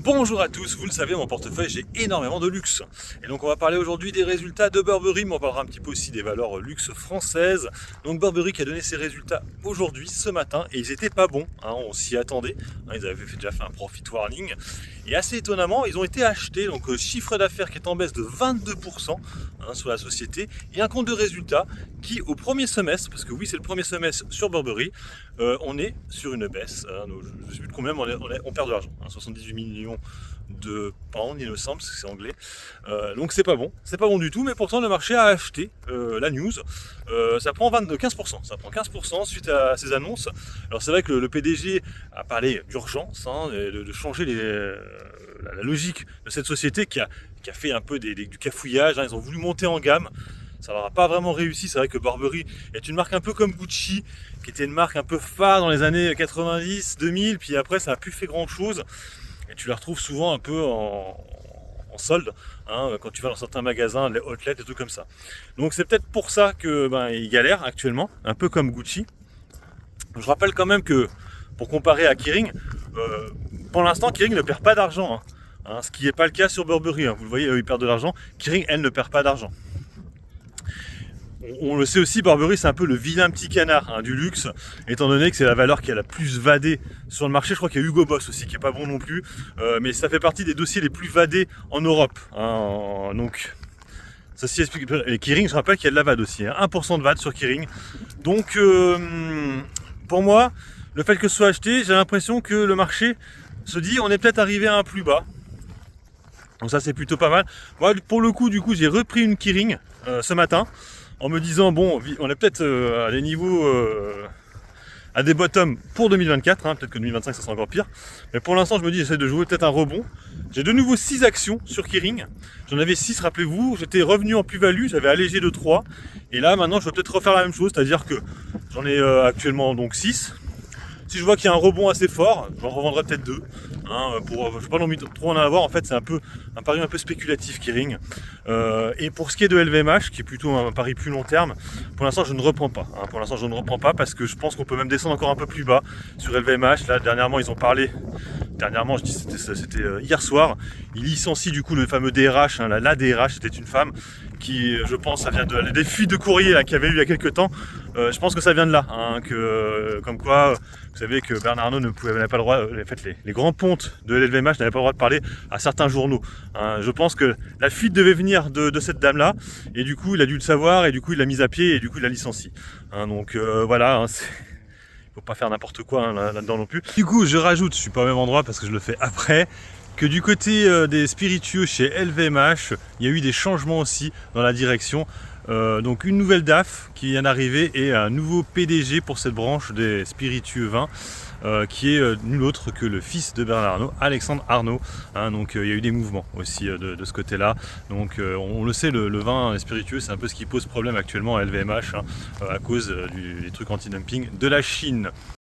Bonjour à tous, vous le savez, mon portefeuille, j'ai énormément de luxe. Et donc on va parler aujourd'hui des résultats de Burberry, mais on parlera un petit peu aussi des valeurs luxe françaises. Donc Burberry qui a donné ses résultats aujourd'hui, ce matin, et ils étaient pas bons, hein, on s'y attendait. Hein, ils avaient déjà fait un profit warning. Et assez étonnamment, ils ont été achetés, donc chiffre d'affaires qui est en baisse de 22% sur la société, et un compte de résultats qui, au premier semestre, parce que oui c'est le premier semestre sur Burberry, on est sur une baisse. Je ne sais plus de combien, mais on perd de l'argent. 78 millions de pounds, il me semble, parce que c'est anglais. Donc c'est pas bon du tout, mais pourtant le marché a acheté la news. Ça prend 15%, ça prend 15% suite à ces annonces. Alors c'est vrai que le PDG a parlé d'urgence, de changer la logique de cette société qui a fait un peu du cafouillage. Ils ont voulu monter en gamme. Ça leur a pas vraiment réussi. C'est vrai que Burberry est une marque un peu comme Gucci, qui était une marque un peu phare dans les années 90, 2000, puis après ça a plus fait grand chose. Et tu la retrouves souvent un peu en solde, quand tu vas dans certains magasins, les outlets, des trucs comme ça. Donc c'est peut-être pour ça que ils galèrent actuellement, un peu comme Gucci. Je rappelle quand même que, pour comparer à Kering, pour l'instant Kering ne perd pas d'argent. Ce qui n'est pas le cas sur Burberry. Vous le voyez, eux, ils perdent de l'argent. Kering, elle, ne perd pas d'argent. On le sait aussi, Burberry c'est un peu le vilain petit canard du luxe, étant donné que c'est la valeur qui a la plus vadé sur le marché. Je crois qu'il y a Hugo Boss aussi qui est pas bon non plus, mais ça fait partie des dossiers les plus vadés en Europe. Donc ceci explique. Et Kering, je rappelle qu'il y a de la VAD aussi, 1% de VAD sur Kering. Donc pour moi, le fait que ce soit acheté, j'ai l'impression que le marché se dit on est peut-être arrivé à un plus bas. Donc ça c'est plutôt pas mal. Moi pour le coup, j'ai repris une Kering ce matin, en me disant bon, on est peut-être à des niveaux, à des bottoms pour 2024, peut-être que 2025 ça sera encore pire, mais pour l'instant je me dis j'essaie de jouer peut-être un rebond. J'ai de nouveau 6 actions sur Kering, j'en avais 6, rappelez-vous, j'étais revenu en plus-value, j'avais allégé de 3, et là maintenant je vais peut-être refaire la même chose, c'est-à-dire que j'en ai actuellement donc 6. Si je vois qu'il y a un rebond assez fort, j'en revendrai peut-être 2. Je ne vais pas trop en avoir. En fait, c'est un pari un peu spéculatif, Kering. Et pour ce qui est de LVMH, qui est plutôt un pari plus long terme, pour l'instant, je ne reprends pas. Pour l'instant, je ne reprends pas parce que je pense qu'on peut même descendre encore un peu plus bas sur LVMH. Là, dernièrement, ils ont parlé. Dernièrement, je dis c'était hier soir. Ils licencient du coup le fameux DRH. La DRH, c'était une femme qui, je pense, ça vient des fuites de courrier qu'il y avait eu il y a quelques temps. Je pense que ça vient de là, comme quoi, vous savez que Bernard Arnault n'avait pas le droit, les grands pontes de LVMH n'avaient pas le droit de parler à certains journaux. Je pense que la fuite devait venir de cette dame-là, et du coup il a dû le savoir, et du coup il l'a mise à pied, et du coup il l'a licencié. Voilà, faut pas faire n'importe quoi là-dedans non plus. Du coup je rajoute, je suis pas au même endroit parce que je le fais après, que du côté des spiritueux chez LVMH, il y a eu des changements aussi dans la direction. Donc une nouvelle DAF qui vient d'arriver et un nouveau PDG pour cette branche des spiritueux vins, qui est nul autre que le fils de Bernard Arnault, Alexandre Arnault. Donc il y a eu des mouvements aussi de ce côté-là. Donc on le sait, le vin, les spiritueux, c'est un peu ce qui pose problème actuellement à LVMH, à cause des trucs anti-dumping de la Chine.